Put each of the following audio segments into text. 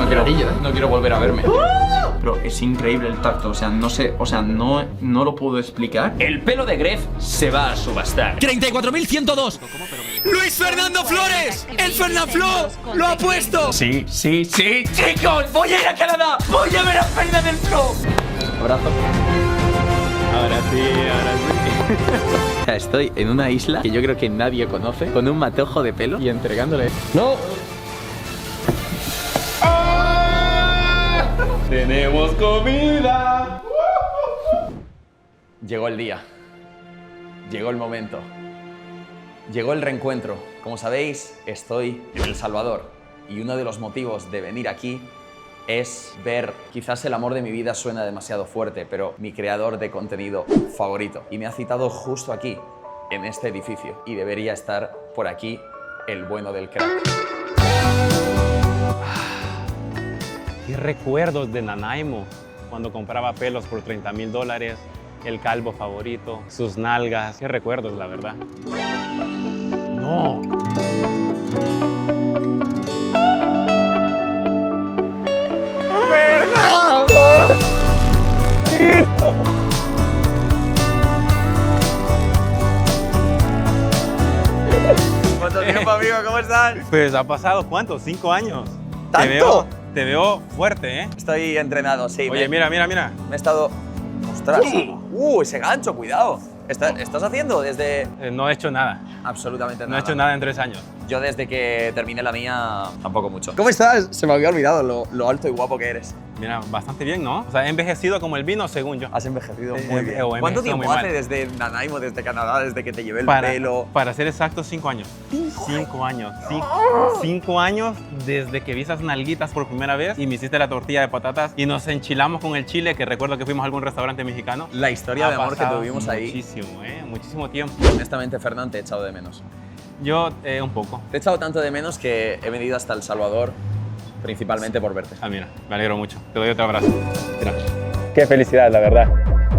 No quiero volver a verme. Pero es increíble el tacto, o sea, no sé, o sea, no lo puedo explicar. El pelo de Gref se va a subastar. 34.102. ¡Luis Fernando Flores! ¡El Fernanfloo lo ha puesto! Sí, chicos, voy a ir a Canadá, voy a ver a Fernanfloo. Abrazo. Ahora sí. Estoy en una isla que yo creo que nadie conoce, con un matojo de pelo y entregándole. ¡No! ¡Tenemos comida! Llegó el día. Llegó el momento. Llegó el reencuentro. Como sabéis, estoy en El Salvador. Y uno de los motivos de venir aquí es ver, quizás el amor de mi vida suena demasiado fuerte, pero mi creador de contenido favorito. Y me ha citado justo aquí, en este edificio. Y debería estar por aquí el bueno del crack. Qué recuerdos de Nanaimo, cuando compraba pelos por $30,000, el calvo favorito, sus nalgas. Qué recuerdos, la verdad. No. ¿Cuánto tiempo, amigo? ¿Cómo estás? Pues ha pasado, ¿cuánto? 5 años. ¿Tanto? Te veo fuerte, ¿eh? Estoy entrenado, sí. Oye, mira. Me he estado... ¡Ostras! Ese gancho, cuidado. ¿Estás haciendo desde...? No he hecho nada. Absolutamente nada. No he hecho nada en 3 años. Yo desde que terminé la mía, tampoco mucho. ¿Cómo estás? Se me había olvidado lo alto y guapo que eres. Mira, bastante bien, ¿no? O sea, he envejecido como el vino, según yo. Has envejecido Sí, muy bien. o he ¿Cuánto envejecido tiempo muy hace mal. desde Nanaimo, desde Canadá, desde que te llevé el pelo? Para ser exacto, 5 años. 5 años. 5 años desde que vi esas nalguitas por primera vez y me hiciste la tortilla de patatas y nos enchilamos con el chile, que recuerdo que fuimos a algún restaurante mexicano. La historia de amor que tuvimos ahí. Muchísimo, muchísimo tiempo. Honestamente, Fernán, te he echado de menos. Yo, un poco. Te he echado tanto de menos que he venido hasta El Salvador, principalmente por verte. Ah, mira, me alegro mucho. Te doy otro abrazo. Mira. Qué felicidad, la verdad.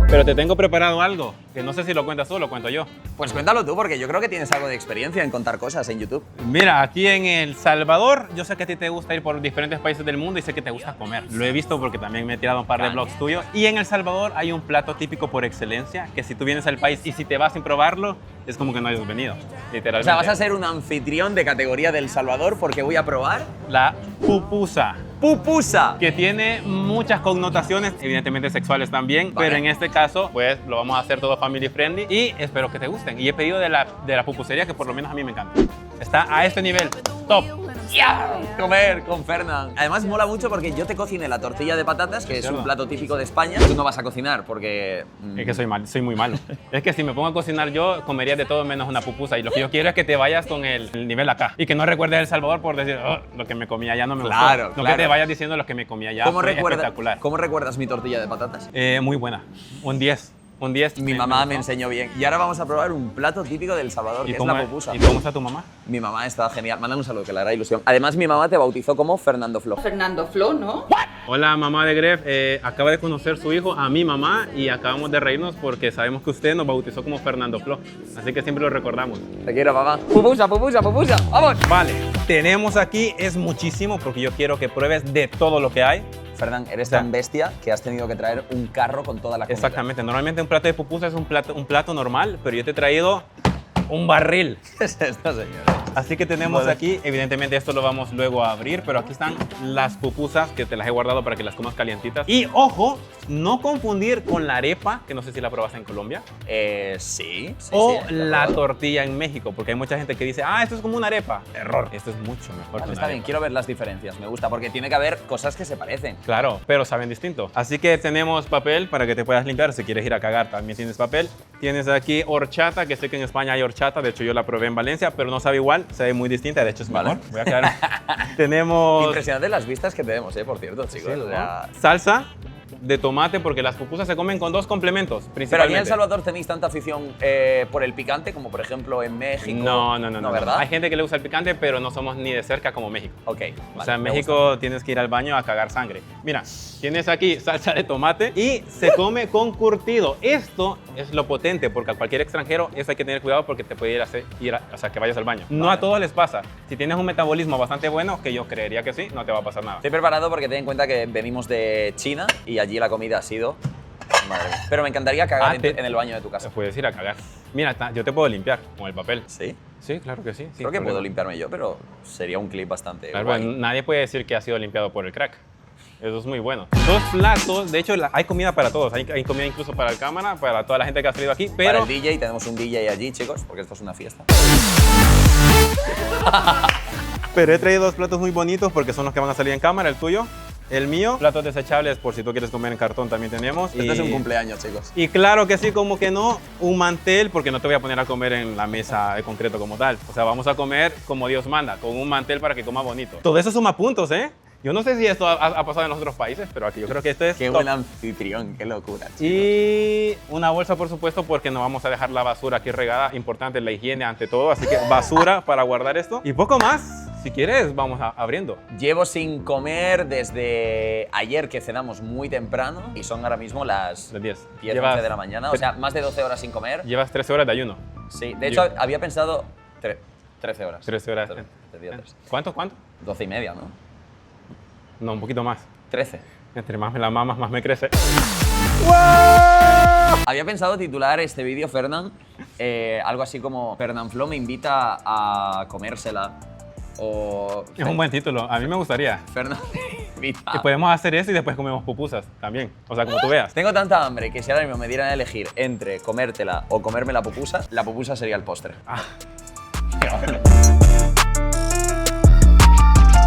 Pero te tengo preparado algo, que no sé si lo cuentas tú o lo cuento yo. Pues cuéntalo tú, porque yo creo que tienes algo de experiencia en contar cosas en YouTube. Mira, aquí en El Salvador, yo sé que a ti te gusta ir por diferentes países del mundo y sé que te gusta comer. Lo he visto porque también me he tirado un par de vlogs tuyos. Y en El Salvador hay un plato típico por excelencia, que si tú vienes al país y si te vas sin probarlo, es como que no hayas venido, literalmente. O sea, vas a ser un anfitrión de categoría del Salvador porque voy a probar la pupusa. ¡Pupusa! Que tiene muchas connotaciones, evidentemente sexuales también, Vale. pero en este caso, pues lo vamos a hacer todo family friendly y espero que te gusten. Y he pedido de la pupusería que por lo menos a mí me encanta. Está a este nivel, top. Comer con Fernán. Además mola mucho porque yo te cociné la tortilla de patatas, que es un plato típico de España. Tú no vas a cocinar porque... Es que soy muy malo. Es que si me pongo a cocinar yo, comería de todo menos una pupusa. Y lo que yo quiero es que te vayas con el nivel acá. Y que no recuerdes El Salvador por decir, oh, lo que me comía allá no me gustó. Claro, No claro. que te vayas diciendo lo que me comía allá fue espectacular. ¿Cómo recuerdas mi tortilla de patatas? Muy buena. Un 10. Un 10. Mi mamá me enseñó bien. Y ahora vamos a probar un plato típico del Salvador, que es la pupusa. ¿Y cómo está tu mamá? Mi mamá está genial. Mándale un saludo, que le hará ilusión. Además, mi mamá te bautizó como Fernando Flo. Fernando Flo, ¿no? Hola, mamá de Gref. Acaba de conocer su hijo, a mi mamá, y acabamos de reírnos porque sabemos que usted nos bautizó como Fernando Flo. Así que siempre lo recordamos. Te quiero, mamá. Pupusa, pupusa, pupusa. ¡Vamos! Vale, tenemos aquí, es muchísimo porque yo quiero que pruebes de todo lo que hay. Fernán, eres tan bestia que has tenido que traer un carro con toda la comida. Exactamente, normalmente un plato de pupusa es un plato normal, pero yo te he traído un barril. ¿Qué es esto, señor? Así que tenemos aquí, evidentemente esto lo vamos luego a abrir, pero aquí están las pupusas que te las he guardado para que las comas calientitas. Y ojo, no confundir con la arepa, que no sé si la probaste en Colombia. Sí. O la tortilla en México, porque hay mucha gente que dice, esto es como una arepa. Error, esto es mucho mejor que una Está bien, arepa. quiero ver las diferencias, me gusta, porque tiene que haber cosas que se parecen. Claro, pero saben distinto. Así que tenemos papel para que te puedas limpiar. Si quieres ir a cagar, también tienes papel. Tienes aquí horchata, que sé que en España hay horchata. De hecho, yo la probé en Valencia, pero no sabe igual. Sabe muy distinta. De hecho, es mejor. Voy a quedar. Tenemos Impresionante las vistas que tenemos, por cierto, chicos. Sí, o sea, salsa de tomate porque las pupusas se comen con 2 complementos Pero principalmente. aquí en El Salvador tenéis tanta afición por el picante como por ejemplo en México. No, ¿verdad? Hay gente que le gusta el picante, pero no somos ni de cerca como México. Ok. O sea, en México tienes que ir al baño a cagar sangre. Mira, tienes aquí salsa de tomate y se come con curtido. Esto es lo potente, porque a cualquier extranjero eso hay que tener cuidado porque te puede o sea, que vayas al baño. No a todos les pasa. Si tienes un metabolismo bastante bueno, que yo creería que sí, no te va a pasar nada. Estoy preparado porque ten en cuenta que venimos de China y allí la comida ha sido... Madre mía. Pero me encantaría cagar en el baño de tu Se casa. puedes ir a cagar. Mira, yo te puedo limpiar con el papel. ¿Sí? Sí, claro que sí. Creo que puedo limpiarme yo, pero sería un clip bastante Claro, guay. nadie puede decir que ha sido limpiado por el crack. Eso es muy bueno. 2 platos, de hecho hay comida para todos. Hay comida incluso para el cámara, para toda la gente que ha salido aquí. Para Pero el DJ, tenemos un DJ allí, chicos, porque esto es una fiesta. Pero he traído 2 platos muy bonitos porque son los que van a salir en cámara, el tuyo, el mío. Platos desechables por si tú quieres comer en cartón también tenemos. Esto es un cumpleaños, chicos. Y claro que sí, como que no, un mantel porque no te voy a poner a comer en la mesa de concreto como tal. O sea, vamos a comer como Dios manda, con un mantel para que coma bonito. Todo eso suma puntos, ¿eh? Yo no sé si esto ha pasado en los otros países, pero aquí yo creo que esto es Qué top. buen anfitrión, qué locura, chicos. Y una bolsa, por supuesto, porque no vamos a dejar la basura aquí regada. Importante la higiene ante todo, así que basura para guardar esto. Y poco más. Si quieres, vamos abriendo. Llevo sin comer desde ayer que cenamos muy temprano y son ahora mismo las Las 10. 10, 11 de la mañana. O sea, más de 12 horas sin comer. Llevas 13 horas de ayuno. Sí, de hecho había pensado 13 horas. 13 horas. Te di tres. ¿Cuánto? 12 y media, ¿no? No, un poquito más. 13. Entre más me la mamas, más me crece. Había pensado titular este vídeo, Fernán, algo así como Fernanfloo me invita a comérsela. O Es un buen título. A mí me gustaría. Fernán me Y invita. podemos hacer eso y después comemos pupusas también. O sea, como tú veas. Tengo tanta hambre que si ahora mismo me dieran a elegir entre comértela o comerme la pupusa sería el postre. Ah.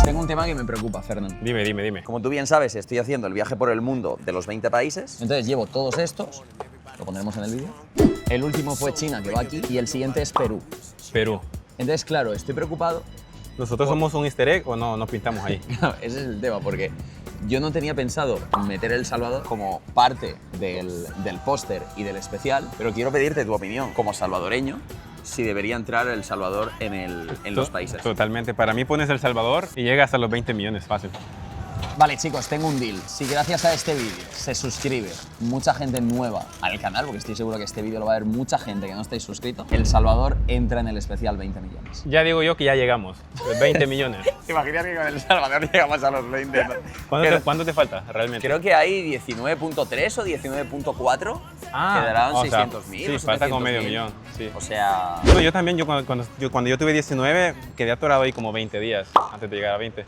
Tengo un tema que me preocupa, Fernán. Dime. Como tú bien sabes, estoy haciendo el viaje por el mundo de los 20 países. Entonces llevo todos estos, lo pondremos en el vídeo. El último fue China, que va aquí, y el siguiente es Perú. Perú. Entonces, claro, estoy preocupado. ¿Nosotros somos un easter egg o no nos pintamos ahí? Claro, ese es el tema, porque yo no tenía pensado meter El Salvador como parte del póster y del especial, pero quiero pedirte tu opinión como salvadoreño si debería entrar El Salvador en los países. Totalmente. Para mí pones El Salvador y llega hasta los 20 millones, fácil. Vale, chicos, tengo un deal. Si gracias a este vídeo se suscribe mucha gente nueva al canal, porque estoy seguro que este vídeo lo va a ver mucha gente que no estáis suscrito, El Salvador entra en el especial 20 millones. Ya digo yo que ya llegamos. 20 millones. ¿Te imaginas que con El Salvador llegamos a los 20? ¿Cuánto te falta realmente? Creo que hay 19.3 o 19.4. Quedarán o sea, 600.000. Sí, o falta como 700.000. medio millón. Sí. O sea, No, yo también, cuando yo tuve 19, quedé atorado ahí como 20 días antes de llegar a 20.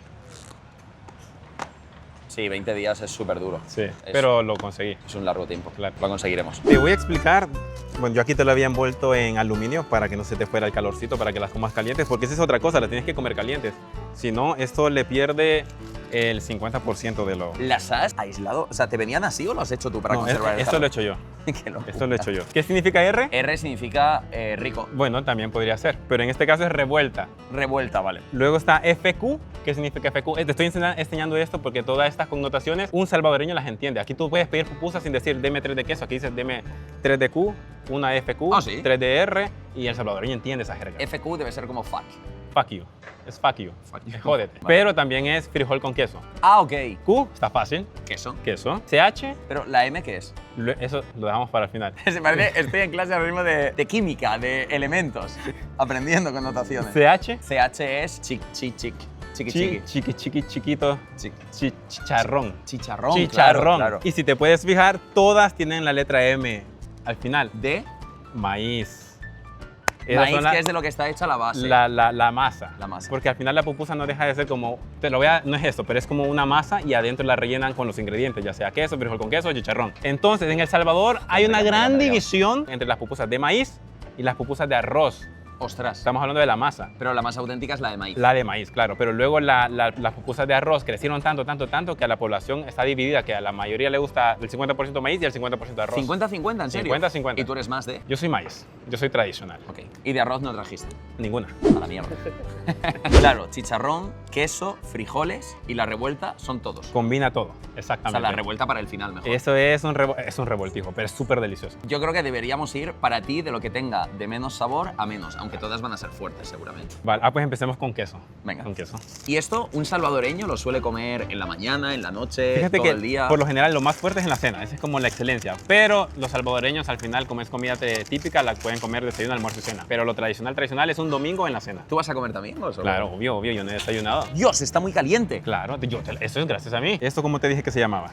sí, 20 días es súper duro. Sí, pero lo conseguí. Es un largo tiempo. Claro. Lo conseguiremos. Te voy a explicar, bueno, yo aquí te lo había envuelto en aluminio para que no se te fuera el calorcito, para que las comas calientes, porque esa es otra cosa, las tienes que comer calientes. Si no, esto le pierde el 50% de lo... ¿Las has aislado? O sea, ¿te venían así o lo has hecho tú para No, conservar el esto lo he hecho yo. Qué locura. Esto lo he hecho yo. ¿Qué significa R? R significa rico. Bueno, también podría ser, pero en este caso es revuelta. Revuelta, vale. Luego está FQ. ¿Qué significa FQ? Te estoy enseñando esto porque todas estas connotaciones un salvadoreño las entiende. Aquí tú puedes pedir pupusas sin decir deme 3 de queso. Aquí dices deme 3 de Q, una FQ, Ah, ¿sí? 3 de R y el salvadoreño entiende esa jerga. FQ debe ser como fuck. Fuck you. Es fuck you. Fuck you. Jódete. Vale. Pero también es frijol con queso. Ah, ok. Q, está fácil. Queso. Queso. CH, Pero la M, ¿qué es? eso lo dejamos para el final. Se parece, estoy en clase ahora mismo de química, de elementos, aprendiendo connotaciones. CH, CH es chiquito, chicharrón. Chicharrón. Chicharrón. Claro. Y si te puedes fijar, todas tienen la letra M al final. De Maíz. Esas maíz, son que es de lo que está hecha la base. la masa. La masa. Porque al final la pupusa no deja de ser como, no es esto, pero es como una masa y adentro la rellenan con los ingredientes, ya sea queso, frijol con queso o chicharrón. Entonces, en El Salvador hay una gran división entre las pupusas de maíz y las pupusas de arroz. Ostras. Estamos hablando de la masa. Pero la más auténtica es la de maíz. La de maíz, claro, pero luego las pupusas de arroz crecieron tanto que a la población está dividida, que a la mayoría le gusta el 50% maíz y el 50% arroz. 50-50, ¿en serio? 50-50. ¿Y tú eres más de? Yo soy maíz, yo soy tradicional. Ok. ¿Y de arroz no trajiste? Ninguna. A la mierda. Claro, chicharrón, queso, frijoles y la revuelta son todos. Combina todo, O sea, exactamente. la revuelta para el final mejor. Eso es un revoltijo, pero es súper delicioso. Yo creo que deberíamos ir para ti de lo que tenga de menos sabor a menos, aunque todas van a ser fuertes seguramente. Vale, pues empecemos con queso. Venga. Con queso. Y esto, un salvadoreño lo suele comer en la mañana, en la noche, Fíjate todo que el día. por lo general lo más fuerte es en la cena, esa es como la excelencia. Pero los salvadoreños al final, como es comida típica, la pueden comer desayuno, almuerzo y cena. Pero lo tradicional es un domingo en la cena. ¿Tú vas a comer también o solo? Claro, obvio, yo no he desayunado. Dios, está muy caliente. Claro, eso es gracias a mí. ¿Esto cómo te dije que se llamaba?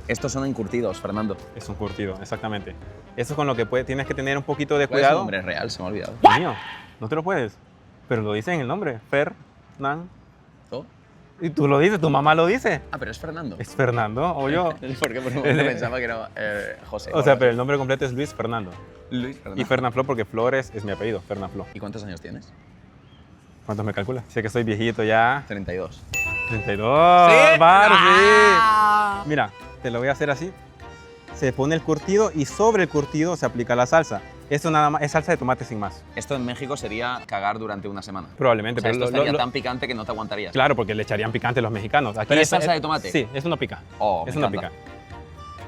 Estos son encurtidos, Fernando. Es un curtido, exactamente. Eso es con lo que tienes que tener un poquito de ¿Cuál es su cuidado. nombre real? Se me ha olvidado. Mío, no te lo puedes. Pero lo dice en el nombre, Fernando. ¿Todo? Y tú lo dices, tu mamá lo dice. Ah, pero es Fernando. Es Fernando o yo. Porque por un momento pensaba que era José. O sea, pero el nombre completo es Luis Fernando. Luis Fernando. Y Fernanfloo porque Flores es mi apellido, Fernanfloo. ¿Y cuántos años tienes? ¿Cuántos me calculas? Sé que soy viejito ya. 32. 32. ¿Sí? Barbie. ¡Ah! Mira, te lo voy a hacer así. Se pone el curtido y sobre el curtido se aplica la salsa. Esto nada más es salsa de tomate sin más. Esto en México sería cagar durante una semana. Probablemente, O sea, pero esto estaría tan picante que no te aguantarías. claro, porque le echarían picante los mexicanos. Aquí ¿Pero es salsa de tomate? Sí, eso no pica. Oh, Eso me no encanta. pica.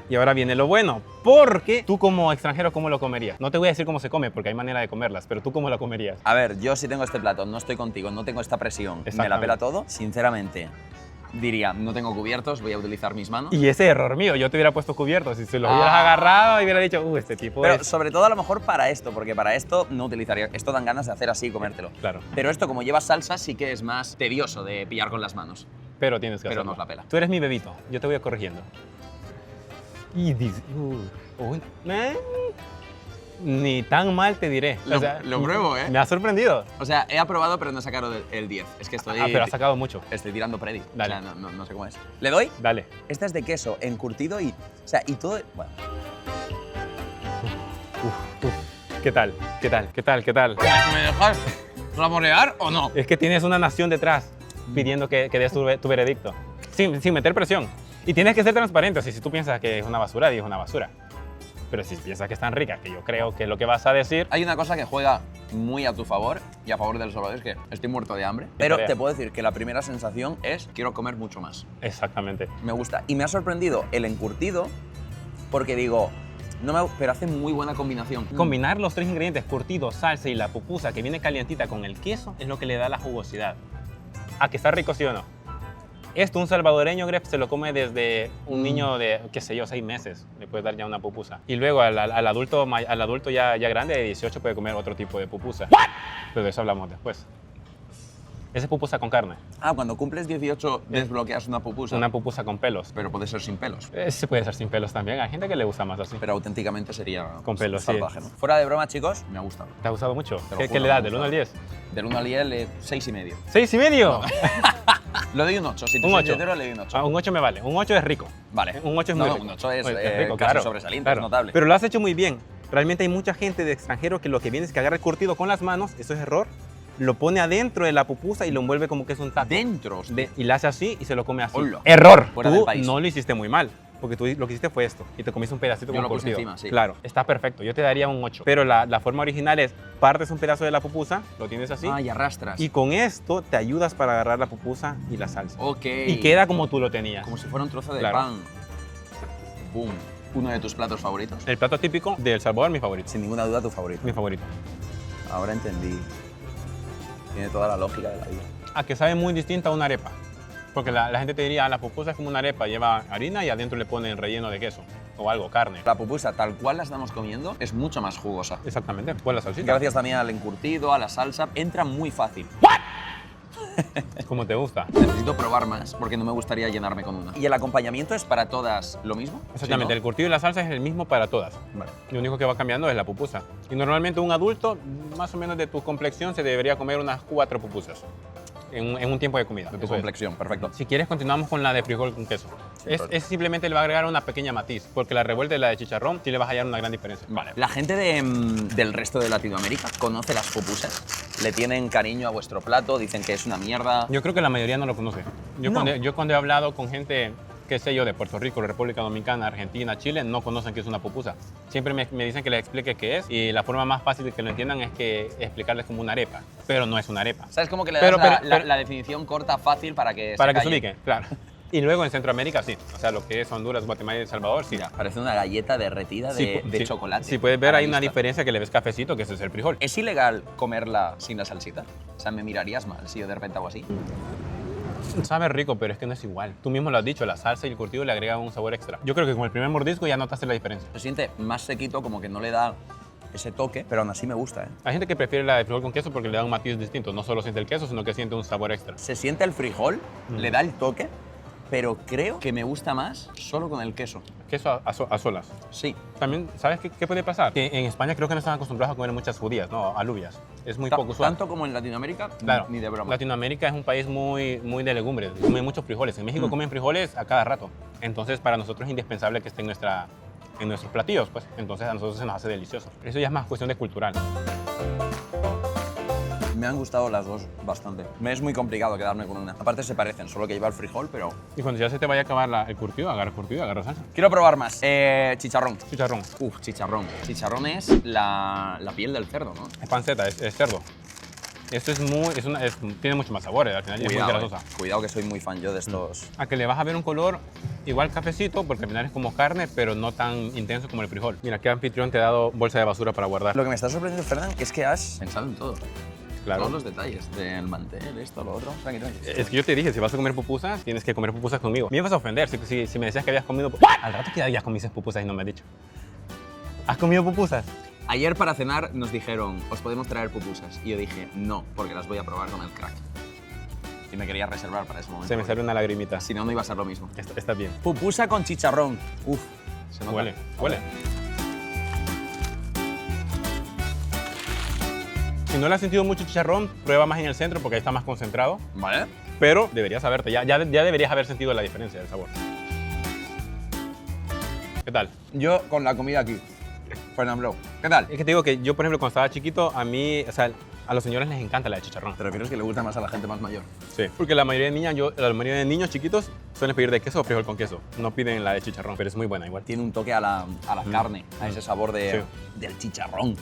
Y ahora viene lo bueno, porque tú como extranjero, ¿cómo lo comerías? No te voy a decir cómo se come, porque hay manera de comerlas, pero tú ¿cómo lo comerías? A ver, yo si tengo este plato, no estoy contigo, no tengo esta presión, me la Exactamente. pela todo, sinceramente, diría, no tengo cubiertos, voy a utilizar mis manos. Y ese error mío, yo te hubiera puesto cubiertos, y si lo hubieras agarrado y hubiera dicho, este tipo Pero es... sobre todo a lo mejor para esto, porque para esto no utilizaría, esto dan ganas de hacer así y comértelo. Claro, Pero esto como lleva salsa sí que es más tedioso de pillar con las manos. pero tienes que Pero hacerlo. nos la pela. Tú eres mi bebito, yo te voy a corrigiendo. Y dice, ni tan mal te diré. Lo pruebo, ¿eh? Me ha sorprendido. O sea, he aprobado pero no he sacado el 10, es que estoy, Pero has sacado mucho. estoy tirando predi. Dale. O sea, no sé cómo es. ¿Le doy? Dale. Esta es de queso encurtido y, o sea, y todo, bueno. ¿Qué tal? ¿Qué tal? ¿Qué tal? ¿Qué tal? ¿Me dejas saborear o no? Es que tienes una nación detrás pidiendo que des tu veredicto. Sin meter presión. Y tienes que ser transparente. Si tú piensas que es una basura, di es una basura. Pero si piensas que están ricas, que yo creo que es lo que vas a decir... Hay una cosa que juega muy a tu favor y a favor de los salvadores, que estoy muerto de hambre. Pero tarea. te puedo decir que la primera sensación es quiero comer mucho más. Exactamente. Me gusta. Y me ha sorprendido el encurtido porque digo, pero hace muy buena combinación. Combinar los tres ingredientes, curtido, salsa y la pupusa que viene calientita con el queso, es lo que le da la jugosidad. ¿A que está rico, sí o no? Esto un salvadoreño, Gref, se lo come desde un niño de, qué sé yo, 6 meses. Le puedes dar ya una pupusa. Y luego al adulto ya grande, de 18, puede comer otro tipo de pupusa. Pero de eso hablamos después. Esa es pupusa con carne. Ah, cuando cumples 18 desbloqueas una pupusa. Una pupusa con pelos. Pero puede ser sin pelos. Se puede hacer sin pelos también. Hay gente que le gusta más así. Pero auténticamente sería Con pelos, sí. salvaje, ¿no? Fuera de broma, chicos, me ha gustado. ¿Te ha gustado mucho? Te lo ¿Qué juro, le me ha das? ¿Del 1 al 10? Del 1 al 10, 6,5. ¿6,5? Lo doy un 8. Si te Un soy 8. sincero, le doy un 8. Un 8 me vale. Un 8 es rico. Vale. Un 8 es muy No, rico. un 8 es, rico, casi sobresaliente, es notable. Pero lo has hecho muy bien. Realmente hay mucha gente de extranjero que lo que viene es que agarra el curtido con las manos, eso es error, lo pone adentro de la pupusa y lo envuelve como que es un taco. Dentro. hostia. Y lo hace así y se lo come así. Hola. ¡Error! Fuera del Tú país. no lo hiciste muy mal. Porque tú lo que hiciste fue esto y te comiste un pedacito Yo con lo puse curtido. encima, sí. Claro, está perfecto. Yo te daría un 8. Pero la forma original es partes un pedazo de la pupusa, lo tienes así Ah, y arrastras. y con esto te ayudas para agarrar la pupusa y la salsa. Ok. Y queda como tú lo tenías. Como si fuera un trozo de Claro. pan. Boom. ¿Uno de tus platos favoritos? El plato típico de El Salvador, mi favorito. Sin ninguna duda, tu favorito. Mi favorito. Ahora entendí. Tiene toda la lógica de la vida. A que sabe muy distinta a una arepa. Porque la gente te diría, la pupusa es como una arepa, lleva harina y adentro le ponen relleno de queso o algo, carne. La pupusa, tal cual la estamos comiendo, es mucho más jugosa. Exactamente, pues la salsita. Gracias también al encurtido, a la salsa, entra muy fácil. Como te gusta. Necesito probar más porque no me gustaría llenarme con una. ¿Y el acompañamiento es para todas lo mismo? Exactamente, ¿Sí, el curtido y la salsa es el mismo para todas. no? Vale. Lo único que va cambiando es la pupusa. Y normalmente un adulto, más o menos de tu complexión, se debería comer unas 4 pupusas en un tiempo de comida. De tu complexión, perfecto. Si quieres, continuamos con la de frijol con queso. Es simplemente le va a agregar una pequeña matiz, porque la revuelta y la de chicharrón sí le vas a hallar una gran diferencia. Vale. La gente del resto de Latinoamérica conoce las pupusas. Le tienen cariño a vuestro plato, dicen que es una mierda. Yo creo que la mayoría no lo conoce. No. Yo cuando he hablado con gente qué sé yo, de Puerto Rico, República Dominicana, Argentina, Chile, no conocen qué es una pupusa. Siempre me dicen que les explique qué es y la forma más fácil de que lo entiendan es que explicarles como una arepa, pero no es una arepa. ¿Sabes cómo que le Pero- das pero- la definición corta, fácil para que Para que se calle? ubiquen, claro. Y luego en Centroamérica sí, o sea, lo que es Honduras, Guatemala y El Salvador, sí. Mira, parece una galleta derretida de chocolate. Si puedes ver, a la hay una vista. diferencia que le ves cafecito, que ese es el frijol. ¿Es ilegal comerla sin la salsita? O sea, ¿me mirarías mal si yo de repente hago así? Sabe rico, pero es que no es igual. Tú mismo lo has dicho, la salsa y el curtido le agregan un sabor extra. Yo creo que con el primer mordisco ya notaste la diferencia. Se siente más sequito, como que no le da ese toque, pero aún así me gusta, ¿eh? Hay gente que prefiere la de frijol con queso porque le da un matiz distinto. No solo siente el queso, sino que siente un sabor extra. Se siente el frijol, le da el toque, pero creo que me gusta más solo con el queso. Queso a solas. Sí. También, ¿sabes qué puede pasar? Que en España creo que no están acostumbrados a comer muchas judías, no, alubias. Es muy poco usual. Tanto como en Latinoamérica, Claro, ni de broma. Latinoamérica es un país muy de legumbres, comen muchos frijoles. En México comen frijoles a cada rato. Entonces, para nosotros es indispensable que esté en nuestros platillos, pues. Entonces, a nosotros se nos hace delicioso. Eso ya es más cuestión de cultural. Me han gustado las dos bastante. Me es muy complicado quedarme con una. Aparte se parecen, solo que lleva el frijol, pero... Y cuando ya se te vaya a acabar el curtido, agarra salsa. Quiero probar más. Chicharrón. Chicharrón. Uf, chicharrón. Chicharrón es la piel del cerdo, ¿no? Es panceta, es cerdo. Esto tiene mucho más sabor, al final es muy grasosa. Cuidado que soy muy fan yo de estos. A que le vas a ver un color igual cafecito, porque al final es como carne, pero no tan intenso como el frijol. Mira, qué anfitrión te ha dado bolsa de basura para guardar. Lo que me está sorprendiendo, Fernán, es que has pensado en todo. Claro. Todos los detalles del mantel, esto, lo otro. Tranqui, tranqui. Es que yo te dije, si vas a comer pupusas, tienes que comer pupusas conmigo. Me ibas a ofender si me decías que habías comido... Al rato que ya comiste pupusas y no me has dicho. ¿Has comido pupusas? Ayer para cenar nos dijeron, os podemos traer pupusas. Y yo dije, no, porque las voy a probar con el crack. Y me quería reservar para ese momento. Se me sale una lagrimita. Si no, no iba a ser lo mismo. Está bien. Pupusa con chicharrón. Uf, se nota. Huele. Si no le has sentido mucho chicharrón, prueba más en el centro porque ahí está más concentrado. ¿Vale? Pero deberías saberte, ya deberías haber sentido la diferencia del sabor. ¿Qué tal? Yo con la comida aquí. Fernando, ¿qué tal? Es que te digo que yo, por ejemplo, cuando estaba chiquito, a mí, o sea, a los señores les encanta la de chicharrón. ¿Te refieres que le gusta más a la gente más mayor? Sí. Porque la mayoría de niños chiquitos suelen pedir de queso o frijol con queso. No piden la de chicharrón, pero es muy buena igual. Tiene un toque a la carne, a ese sabor Sí. del chicharrón.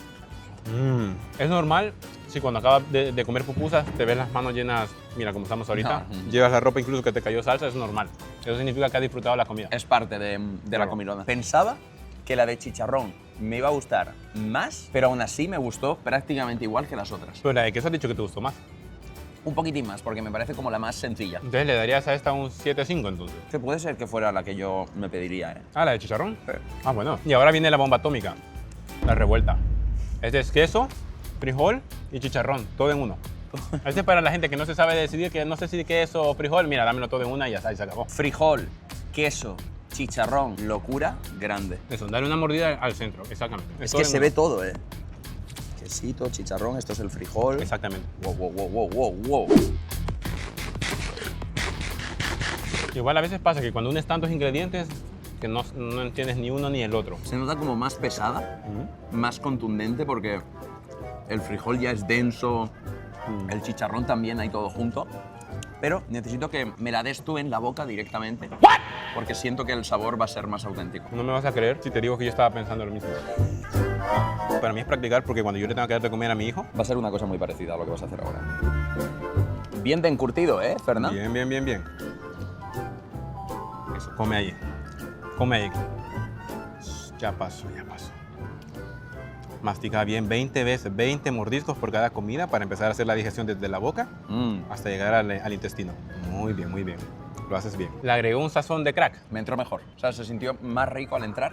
Es normal si cuando acabas de comer pupusas te ves las manos llenas, mira como estamos ahorita, No. llevas la ropa incluso que te cayó salsa, es normal. Eso significa que has disfrutado la comida. Es parte de la Claro. comilona. Pensaba que la de chicharrón me iba a gustar más, pero aún así me gustó prácticamente igual que las otras. Pero la de queso has dicho que te gustó más. Un poquitín más, porque me parece como la más sencilla. Entonces le darías a esta un 7,5 entonces. Que puede ser que fuera la que yo me pediría, ¿eh? Ah, la de chicharrón. Sí. Ah, bueno. Y ahora viene la bomba atómica, la revuelta. Este es queso, frijol y chicharrón, todo en uno. Este es para la gente que no se sabe decidir, que no sé si queso o frijol, mira, dámelo todo en una y ya está, y se acabó. Frijol, queso, chicharrón, locura, grande. Eso, darle una mordida al centro, exactamente. Es todo que en se uno. ve todo, ¿eh? Quesito, chicharrón, esto es el frijol. Exactamente. Wow. Igual a veces pasa que cuando unes tantos ingredientes que no entiendes ni uno ni el otro. Se nota como más pesada, más contundente, porque el frijol ya es denso, el chicharrón también, hay todo junto. Pero necesito que me la des tú en la boca directamente, porque siento que el sabor va a ser más auténtico. No me vas a creer si te digo que yo estaba pensando lo mismo. Para mí es practicar porque cuando yo le tengo que dar de comer a mi hijo... Va a ser una cosa muy parecida a lo que vas a hacer ahora. Bien de encurtido, ¿eh, Fernán? Bien. Eso, come ahí. Come ahí. Ya pasó. Mastica bien 20 veces, 20 mordiscos por cada comida para empezar a hacer la digestión desde la boca hasta llegar al intestino. Muy bien. Lo haces bien. Le agregó un sazón de crack. Me entró mejor. O sea, se sintió más rico al entrar.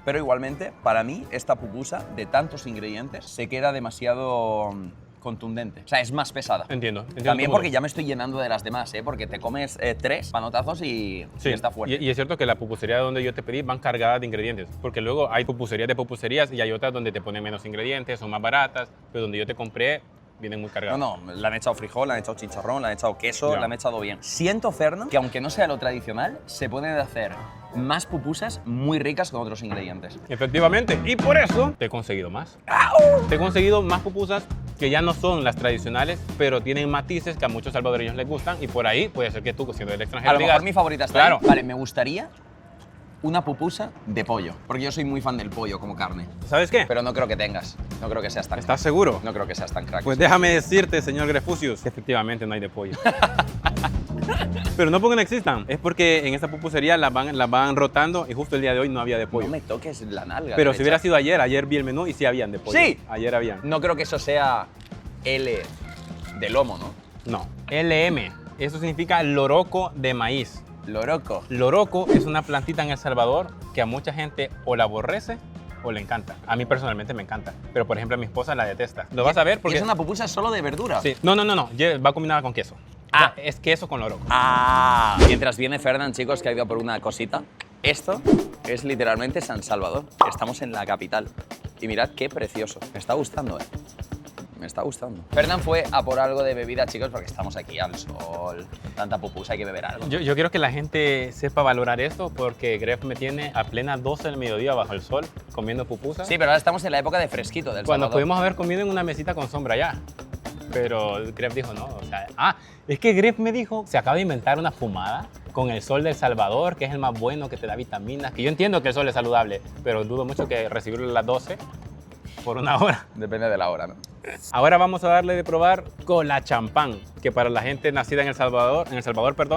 Pero igualmente, para mí, esta pupusa, de tantos ingredientes, se queda demasiado contundente. O sea, es más pesada. Entiendo También tu porque punto. ya me estoy llenando de las demás, ¿eh? Porque te comes 3 panotazos y está fuerte. Y es cierto que la pupusería donde yo te pedí van cargadas de ingredientes, porque luego hay pupuserías de pupuserías y hay otras donde te ponen menos ingredientes, son más baratas, pero donde yo te compré vienen muy cargadas. No, le han echado frijol, le han echado chicharrón, le han echado queso, Ya. le han echado bien. Siento, Ferno, que aunque no sea lo tradicional, se pueden hacer más pupusas muy ricas con otros ingredientes. Efectivamente, y por eso te he conseguido más. Te he conseguido más pupusas que ya no son las tradicionales, pero tienen matices que a muchos salvadoreños les gustan y por ahí puede ser que tú, siendo del extranjero, A lo mejor digas, mi favorita está claro. ahí. Vale, me gustaría una pupusa de pollo, porque yo soy muy fan del pollo como carne. ¿Sabes qué? Pero no creo que tengas. No creo que seas tan ¿Estás seguro? No creo que seas tan crack. Pues déjame decirte, señor Grefusius, que efectivamente no hay de pollo. Pero no porque no existan, es porque en esta pupusería las van rotando y justo el día de hoy no había de pollo. No me toques la nalga. Pero derecha. si hubiera sido ayer vi el menú y sí habían de pollo. ¿Sí? Ayer habían. No creo que eso sea L de lomo, ¿no? No. LM. Eso significa loroco de maíz. Loroco. Loroco es una plantita en El Salvador que a mucha gente o la aborrece o le encanta. A mí personalmente me encanta, pero por ejemplo a mi esposa la detesta. Lo vas a ver porque... ¿Y es una pupusa solo de verdura? Sí. No. Va combinada con queso. Ah. O sea, es queso con loroco. Ah. Mientras viene Fernán, chicos, que ha ido por una cosita. Esto es literalmente San Salvador. Estamos en la capital. Y mirad qué precioso. Me está gustando, ¿eh? Me está gustando. Fernán fue a por algo de bebida, chicos, porque estamos aquí al sol. Tanta pupusa, hay que beber algo. Yo quiero que la gente sepa valorar esto porque Gref me tiene a plena 12 del mediodía bajo el sol comiendo pupusas. Sí, pero ahora estamos en la época de fresquito del Cuando Salvador. pudimos haber comido en una mesita con sombra ya. Pero Gref dijo no, o sea, es que Gref me dijo, se acaba de inventar una fumada con el sol del Salvador, que es el más bueno, que te da vitaminas, que yo entiendo que el sol es saludable, pero dudo mucho que recibirlo a las 12 por una hora. Depende de la hora, ¿no? Ahora vamos a darle de probar cola champán, que para la gente nacida en El Salvador,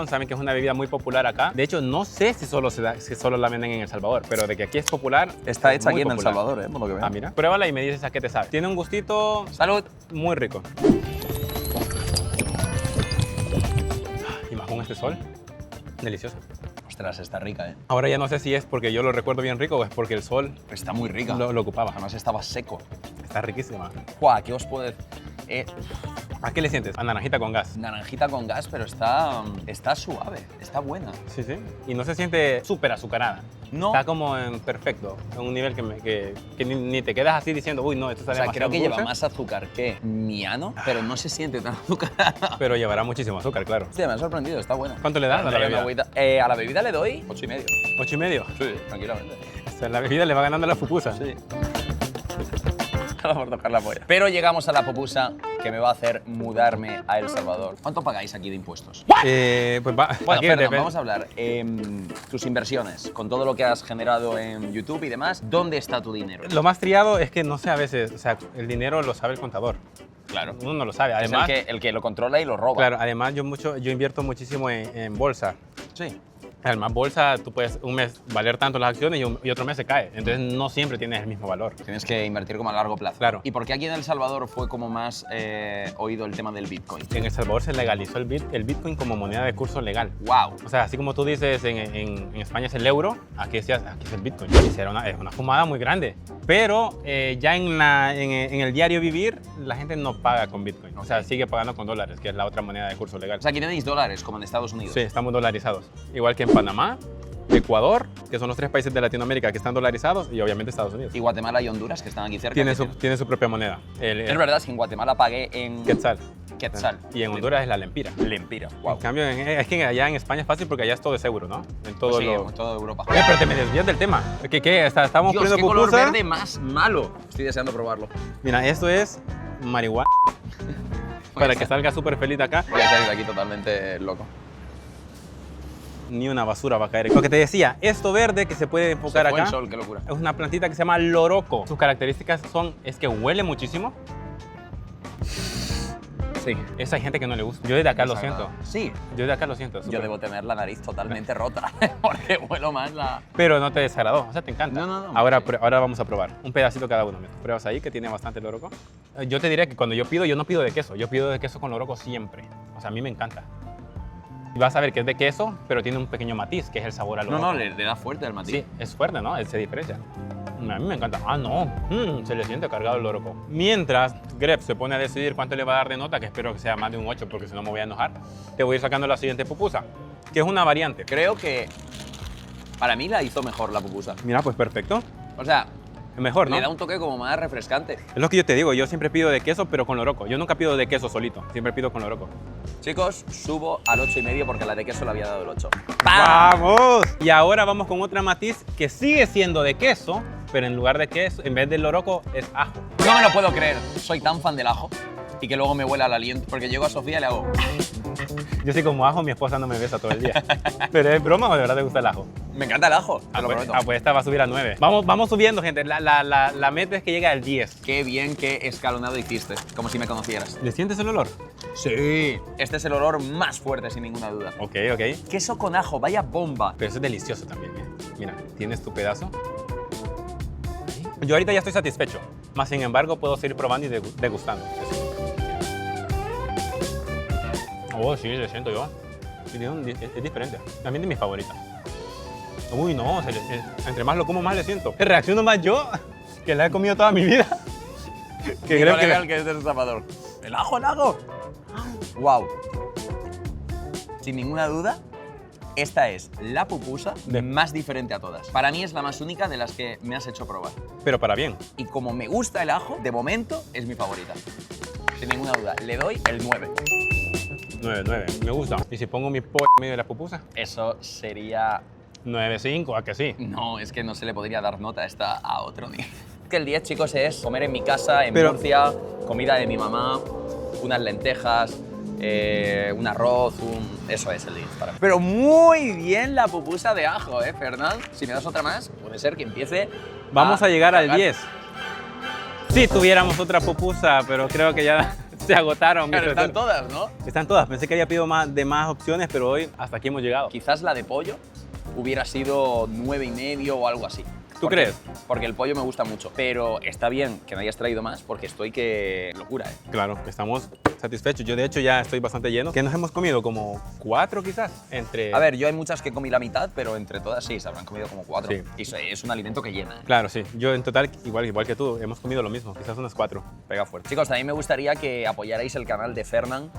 saben que es una bebida muy popular acá. De hecho, no sé si solo la venden en El Salvador, pero de que aquí es popular. Está es hecha muy aquí en El popular. Salvador, por lo que veo. Ah, mira. Pruébala y me dices a qué te sabe. Tiene un gustito ¡Salud! muy rico. Y más con este sol, delicioso. Ostras, está rica, ¿eh? Ahora ya no sé si es porque yo lo recuerdo bien rico o es porque el sol Está muy rica. lo ocupaba. Además estaba seco. Está riquísima. ¡Guau! ¿Qué os puedo decir? ¿A qué le sientes? A naranjita con gas. Naranjita con gas, pero está suave, está buena. Sí, sí. Y no se siente súper azucarada. No. Está como en perfecto, en un nivel que ni te quedas así diciendo, uy, no, esto está O sea, demasiado creo que lleva dulce", más azúcar que miano, pero no se siente tan azucarada. pero llevará muchísimo azúcar, claro. Hostia, me ha sorprendido, está buena. ¿Cuánto le das a la Daría bebida? una agüita. A la bebida le doy 8,5. 8,5. Sí, tranquilamente. O sea, la bebida le va ganando a la pupusa. Sí. Por tocar la polla. Pero llegamos a la pupusa que me va a hacer mudarme a El Salvador. ¿Cuánto pagáis aquí de impuestos? Pues va. Bueno, aquí Fernán, depende. vamos a hablar. Tus inversiones, con todo lo que has generado en YouTube y demás, ¿dónde está tu dinero? Lo más triado es que no sé a veces, o sea, el dinero lo sabe el contador. Claro. Uno no lo sabe. Es Además, el que lo controla y lo roba. claro, además yo invierto muchísimo en bolsa. Sí. Además, bolsa, tú puedes un mes valer tanto las acciones y otro mes se cae. Entonces, no siempre tienes el mismo valor. Tienes que invertir como a largo plazo. Claro. ¿Y por qué aquí en El Salvador fue como más oído el tema del Bitcoin? En El Salvador se legalizó el Bitcoin como moneda de curso legal. ¡Wow! O sea, así como tú dices, en España es el euro, aquí es el Bitcoin. Y es una fumada muy grande. Pero ya en el diario vivir, la gente no paga con Bitcoin. O sea, sigue pagando con dólares, que es la otra moneda de curso legal. O sea, aquí tenéis dólares, como en Estados Unidos. Sí, estamos dolarizados. Igual que en Panamá, Ecuador, que son los 3 países de Latinoamérica que están dolarizados, y obviamente Estados Unidos. Y Guatemala y Honduras, que están aquí cerca. Tiene su propia moneda. Es verdad, es que en Guatemala pagué en Quetzal. Quetzal. Y en Honduras es la lempira. Lempira. Wow. En cambio, es que allá en España es fácil porque allá es todo es euro, ¿no? En todo Sí, lo... en toda Europa. Pero te me desvías del tema. ¿Qué? Estamos Dios, poniendo qué color pupusa. verde más malo. Estoy deseando probarlo. Mira, esto es marihuana. Para que salga súper feliz de acá. Voy a salir de aquí totalmente loco. Ni una basura va a caer. Lo que te decía, esto verde que se puede enfocar Se fue acá el sol, qué locura. es una plantita que se llama loroco. Sus características es que huele muchísimo. Sí. Esa hay gente que no le gusta. Yo desde acá lo siento. Sí. Yo desde acá lo siento. Yo súper. debo tener la nariz totalmente rota porque huelo más la... Pero no te desagradó, o sea, te encanta. No. Ahora vamos a probar. Un pedacito cada uno. Mira, pruebas ahí que tiene bastante loroco. Yo te diré que cuando yo no pido de queso. Yo pido de queso con loroco siempre. O sea, a mí me encanta. Y vas a ver que es de queso, pero tiene un pequeño matiz, que es el sabor al loroco. le da fuerte el matiz. Sí, es fuerte, ¿no? Él se diferencia. A mí me encanta. Ah, no. Se le siente cargado el loroco. Mientras Gref se pone a decidir cuánto le va a dar de nota, que espero que sea más de un 8, porque si no me voy a enojar, te voy a ir sacando la siguiente pupusa, que es una variante. Creo que para mí la hizo mejor la pupusa. Mira, pues perfecto. O sea, Es mejor, ¿no? le da un toque como más refrescante. Es lo que yo te digo, yo siempre pido de queso, pero con loroco. Yo nunca pido de queso solito, siempre pido con loroco. Chicos, subo al 8,5 porque la de queso le había dado el 8. ¡Vamos! Y ahora vamos con otra matiz que sigue siendo de queso, pero en lugar de queso, en vez de loroco, es ajo. No me lo puedo creer. Soy tan fan del ajo. y que luego me huela el aliento. Porque llego a Sofía y le hago... Yo sí como ajo, mi esposa no me besa todo el día. ¿Pero es broma o de verdad te gusta el ajo? Me encanta el ajo, te lo prometo. Pues esta va a subir a 9. Vamos subiendo, gente. La meta es que llegue al 10. Qué bien que escalonado hiciste, como si me conocieras. ¿Le sientes el olor? Sí. Este es el olor más fuerte, sin ninguna duda. Ok, ok. Queso con ajo, vaya bomba. Pero eso es delicioso también, ¿eh? Mira, tienes tu pedazo. Yo ahorita ya estoy satisfecho. Más sin embargo, puedo seguir probando y degustando. Oh, sí, le siento yo. Es diferente. También de mis favoritas. Uy, no, entre más lo como, más le siento. Reacciono más yo, que la he comido toda mi vida. Que creo que el que es del Salvador. ¡El ajo, el ajo! ¡Wow! Sin ninguna duda, esta es la pupusa más diferente a todas. Para mí es la más única de las que me has hecho probar. Pero para bien. Y como me gusta el ajo, de momento es mi favorita. Sin ninguna duda, le doy el 9. 9, me gusta. ¿Y si pongo mi pollo en medio de la pupusa? Eso sería... 9,5, ¿a que sí? No, es que no se le podría dar nota, está a otro nivel. Que el 10, chicos, es comer en mi casa, en Murcia, comida de mi mamá, unas lentejas, un arroz, Eso es el 10 para mí. Pero muy bien la pupusa de ajo, Fernán? Si me das otra más, puede ser que empiece... Vamos a llegar al 10. Si tuviéramos otra pupusa, pero creo que ya se agotaron. Pero están todas, ¿no? Están todas. Pensé que había pedido más opciones, pero hoy hasta aquí hemos llegado. Quizás la de pollo hubiera sido 9,5 o algo así. ¿Tú crees? Porque el pollo me gusta mucho. Pero está bien que me hayas traído más porque estoy que... locura, Claro, estamos satisfechos. Yo de hecho ya estoy bastante lleno. ¿Qué nos hemos comido? Como 4 quizás. A ver, yo hay muchas que comí la mitad, pero entre todas sí, se habrán comido como 4. Sí. Y es un alimento que llena. Claro, sí. Yo en total, igual que tú, hemos comido lo mismo. Quizás unas 4. Pega fuerte. Chicos, también me gustaría que apoyarais el canal de Fernán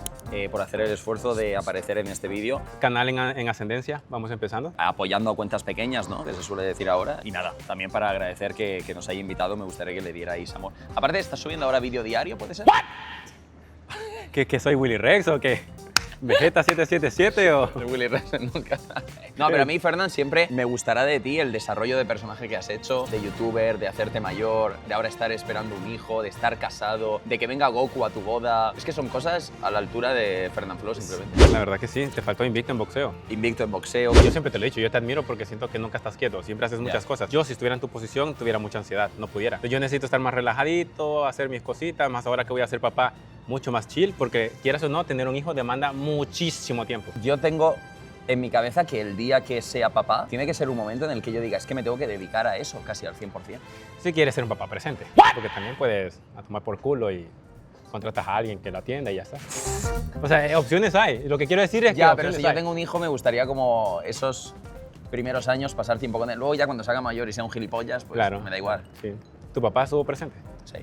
por hacer el esfuerzo de aparecer en este vídeo. Canal en ascendencia, vamos empezando. Apoyando a cuentas pequeñas, ¿no? Que se suele decir ahora. Y nada, también para agradecer que nos haya invitado, me gustaría que le dierais amor. Aparte, ¿estás subiendo ahora vídeo diario, puede ser? ¿Que soy Willy Rex o qué? ¿Vegeta 777 o...? Willy Rex nunca. No, pero a mí, Fernán, siempre me gustará de ti el desarrollo de personaje que has hecho, de youtuber, de hacerte mayor, de ahora estar esperando un hijo, de estar casado, de que venga Goku a tu boda. Es que son cosas a la altura de Fernán Flo, simplemente. La verdad que sí, te faltó invicto en boxeo. Invicto en boxeo. Yo siempre te lo he dicho, yo te admiro porque siento que nunca estás quieto, siempre haces muchas cosas. Yo, si estuviera en tu posición, tuviera mucha ansiedad, no pudiera. Yo necesito estar más relajadito, hacer mis cositas, más ahora que voy a ser papá, mucho más chill, porque quieras o no, tener un hijo demanda muchísimo tiempo. Yo tengo en mi cabeza que el día que sea papá, tiene que ser un momento en el que yo diga, es que me tengo que dedicar a eso casi al 100%. Si quieres ser un papá presente, porque también puedes a tomar por culo y contratas a alguien que lo atienda y ya está. O sea, opciones hay. Lo que quiero decir es que ya, pero si hay. yo tengo un hijo, me gustaría como esos primeros años pasar tiempo con él. Luego ya cuando se haga mayor y sea un gilipollas, pues claro, me da igual. Sí. ¿Tu papá estuvo presente? Sí.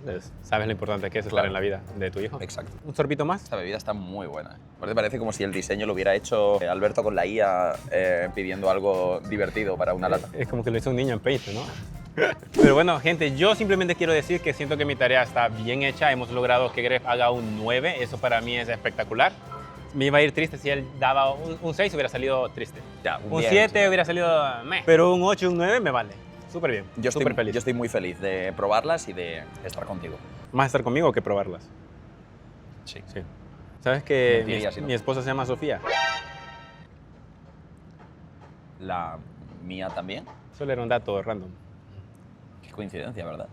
Entonces, sabes lo importante que es estar en la vida de tu hijo. Exacto. ¿Un sorbito más? Esta bebida está muy buena. Aparte parece como si el diseño lo hubiera hecho Alberto con la IA pidiendo algo divertido para una lata. Es como que lo hizo un niño en Paint, ¿no? Pero bueno, gente, yo simplemente quiero decir que siento que mi tarea está bien hecha. Hemos logrado que Gref haga un 9. Eso para mí es espectacular. Me iba a ir triste si él daba un 6, hubiera salido triste. Ya, un 7 hubiera salido meh. Pero un 8 y un 9 me vale. Súper bien, yo súper feliz. Yo estoy muy feliz de probarlas y de estar contigo. ¿Más estar conmigo que probarlas? Sí. Sí. ¿Sabes que Mentiría, si no. mi esposa se llama Sofía? La mía también. Solo era un dato random. Qué coincidencia, ¿verdad?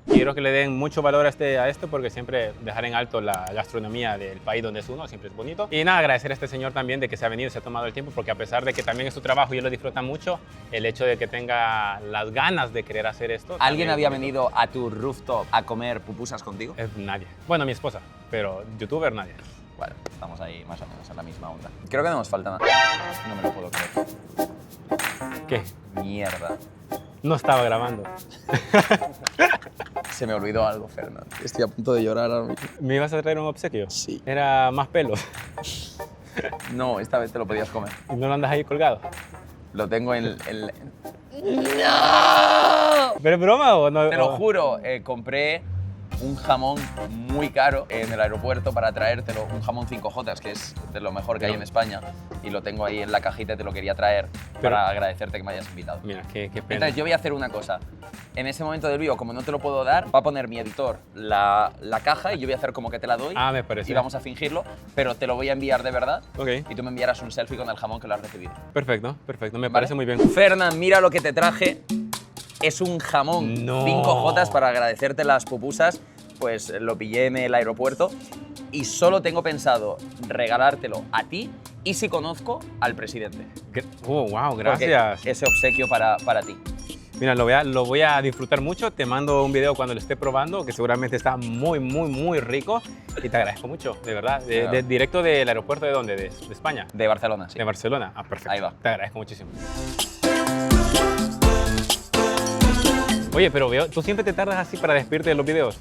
Quiero que le den mucho valor a esto porque siempre dejar en alto la gastronomía del país donde es uno siempre es bonito. Y nada, agradecer a este señor también de que se ha venido y se ha tomado el tiempo, porque a pesar de que también es su trabajo y él lo disfruta mucho, el hecho de que tenga las ganas de querer hacer esto... ¿Alguien había venido a tu rooftop a comer pupusas contigo? Nadie. Bueno, mi esposa, pero youtuber nadie. Bueno, estamos ahí más o menos en la misma onda. Creo que no nos falta nada. No me lo puedo creer. ¿Qué? Mierda. No estaba grabando. Se me olvidó algo, Fernando. Estoy a punto de llorar ahora mismo. ¿Me ibas a traer un obsequio? Sí. Era más pelo. No, esta vez te lo podías comer. ¿Y no lo andas ahí colgado? Lo tengo en... ¿Pero es broma o no? Te lo juro, compré un jamón muy caro en el aeropuerto para traértelo, un jamón 5J, que es de lo mejor que hay en España, y lo tengo ahí en la cajita y te lo quería traer para agradecerte que me hayas invitado. Mira, qué pena. Entonces yo voy a hacer una cosa. En ese momento del vídeo, como no te lo puedo dar, va a poner mi editor la caja y yo voy a hacer como que te la doy. Me parece. Y vamos a fingirlo, pero te lo voy a enviar de verdad. Ok. Y tú me enviarás un selfie con el jamón que lo has recibido. Perfecto, perfecto. Me ¿Vale? parece muy bien. Fernán, mira lo que te traje. Es un jamón No. 5J para agradecerte las pupusas. Pues lo pillé en el aeropuerto y solo tengo pensado regalártelo a ti y si conozco al presidente. Wow, Porque gracias. ese obsequio para ti. Mira, lo voy a disfrutar mucho. Te mando un video cuando lo esté probando, que seguramente está muy rico. Y te agradezco mucho, de verdad. Directo del aeropuerto, ¿de dónde? ¿De España? De Barcelona, sí. De Barcelona. Perfecto. Ahí va. Te agradezco muchísimo. Oye, pero veo, tú siempre te tardas así para despedirte de los videos.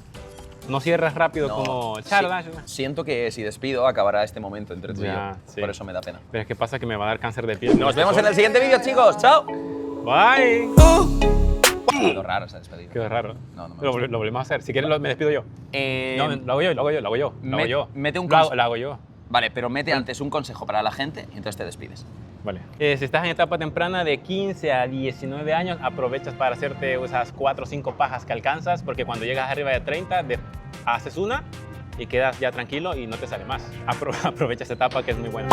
No cierras rápido como charla. Siento que si despido acabará este momento entre tú y yo. Sí. Por eso me da pena. Pero es que pasa que me va a dar cáncer de piel. Nos vemos en el siguiente vídeo, chicos. ¡Chao! Bye. Lo raro esa despedida. Qué raro. No me lo gusta. volvemos a hacer. Si quieres, me despido yo. No, lo hago yo. Mete un lo hago yo. Vale, pero mete antes un consejo para la gente y entonces te despides. Vale. Si estás en etapa temprana de 15 a 19 años, aprovechas para hacerte esas 4 o 5 pajas que alcanzas, porque cuando llegas arriba de 30, haces una y quedas ya tranquilo y no te sale más. Aprovecha esta etapa que es muy buena.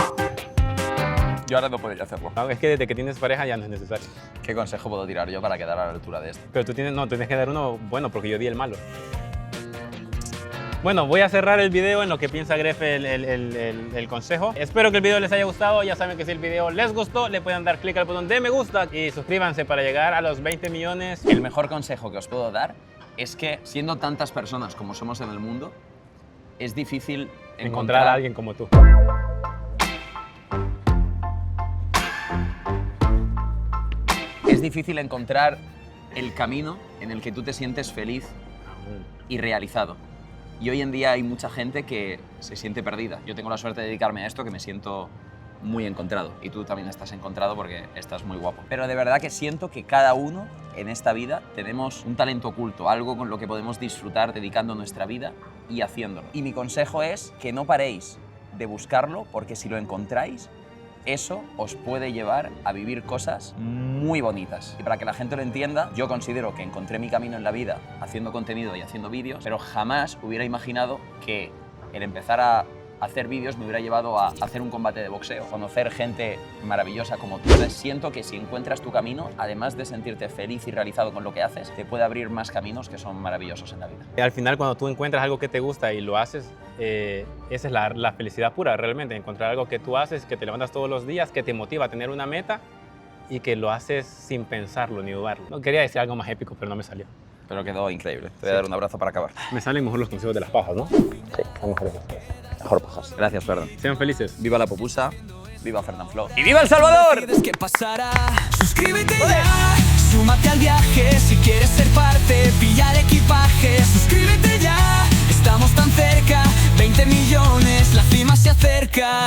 Yo ahora no podría hacerlo. No, es que desde que tienes pareja ya no es necesario. ¿Qué consejo puedo tirar yo para quedar a la altura de esto? Pero tú tienes que dar uno bueno, porque yo di el malo. Bueno, voy a cerrar el video en lo que piensa Gref el consejo. Espero que el video les haya gustado. Ya saben que si el video les gustó, le pueden dar clic al botón de me gusta y suscríbanse para llegar a los 20 millones. El mejor consejo que os puedo dar es que, siendo tantas personas como somos en el mundo, es difícil Encontrar a alguien como tú. Es difícil encontrar el camino en el que tú te sientes feliz y realizado. Y hoy en día hay mucha gente que se siente perdida. Yo tengo la suerte de dedicarme a esto, que me siento muy encontrado. Y tú también estás encontrado porque estás muy guapo. Pero de verdad que siento que cada uno en esta vida tenemos un talento oculto, algo con lo que podemos disfrutar dedicando nuestra vida y haciéndolo. Y mi consejo es que no paréis de buscarlo, porque si lo encontráis, eso os puede llevar a vivir cosas muy bonitas. Y para que la gente lo entienda, yo considero que encontré mi camino en la vida haciendo contenido y haciendo vídeos, pero jamás hubiera imaginado que el empezar a hacer vídeos me hubiera llevado a hacer un combate de boxeo, conocer gente maravillosa como tú. Entonces siento que si encuentras tu camino, además de sentirte feliz y realizado con lo que haces, te puede abrir más caminos que son maravillosos en la vida. Al final, cuando tú encuentras algo que te gusta y lo haces, esa es la felicidad pura realmente. Encontrar algo que tú haces, que te levantas todos los días, que te motiva a tener una meta y que lo haces sin pensarlo ni dudarlo. No quería decir algo más épico, pero no me salió. Pero quedó increíble. Te voy a dar un abrazo para acabar. Me salen mejor los consejos de las pajas, ¿no? Sí, Mejor pajas. Gracias, Fernán. Sean felices. Viva la pupusa, viva Fernán Flo y viva El Salvador. ¿Qué pasará? Suscríbete ya, súmate al viaje. Si quieres ser parte, pilla el equipaje. Suscríbete ya, estamos tan cerca. 20 millones, la cima se acerca.